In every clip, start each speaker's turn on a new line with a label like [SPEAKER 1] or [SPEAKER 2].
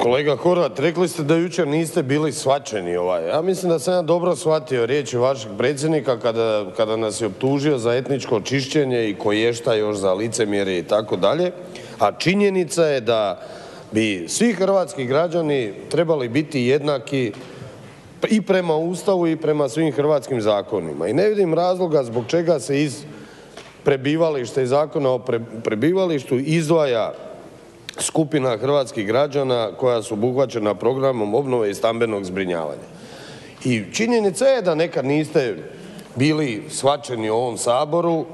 [SPEAKER 1] Kolega Horvat, rekli ste da jučer niste bili shvaćeni. Ja mislim da sam ja dobro shvatio riječi vašeg predsjednika kada nas je optužio za etničko čišćenje i koješta još za licemjerje i tako dalje, a činjenica je da bi svi hrvatski građani trebali biti jednaki i prema Ustavu i prema svim hrvatskim zakonima. I ne vidim razloga zbog čega se iz prebivališta i Zakona o prebivalištu izdvaja skupina hrvatskih građana koja su obuhvaćena programom obnove i stambenog zbrinjavanja. I činjenica je da nekad niste bili shvaćeni u ovom Saboru,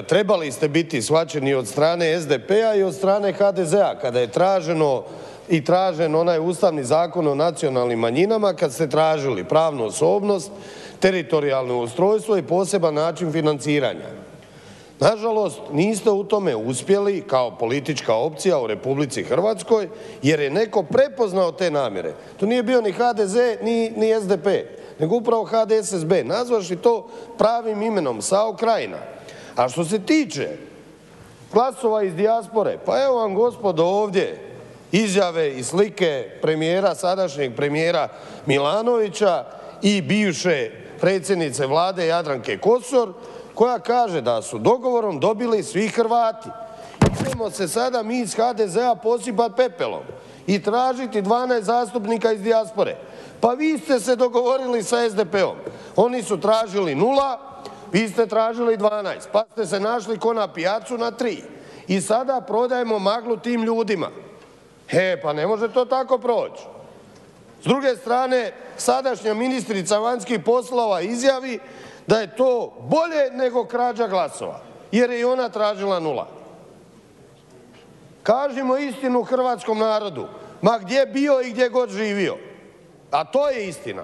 [SPEAKER 1] trebali ste biti shvaćeni od strane SDP-a i od strane HDZ-a kada je tražen onaj Ustavni zakon o nacionalnim manjinama, kad ste tražili pravnu osobnost, teritorijalno ustrojstvo i poseban način financiranja. Nažalost, niste u tome uspjeli kao politička opcija u Republici Hrvatskoj jer je netko prepoznao te namjere. To nije bio ni HDZ ni SDP, nego upravo HDSSB, nazvavši to pravim imenom SAO Krajina. A što se tiče glasova iz dijaspore, pa evo vam gospodo ovdje izjave i slike sadašnjeg premijera Milanovića i bivše predsjednice Vlade Jadranke Kosor koja kaže da su dogovorom dobili svi Hrvati. Idemo se sada mi iz HDZ-a posipati pepelom i tražiti 12 zastupnika iz dijaspore. Pa vi ste se dogovorili sa SDP-om. Oni su tražili 0, vi ste tražili 12, pa ste se našli ko na pijacu na 3. I sada prodajemo maglu tim ljudima. Pa ne može to tako proći. S druge strane, sadašnja ministrica vanjskih poslova izjavi da je to bolje nego krađa glasova, jer je i ona tražila 0. Kažimo istinu hrvatskom narodu, ma gdje bio i gdje god živio, a to je istina.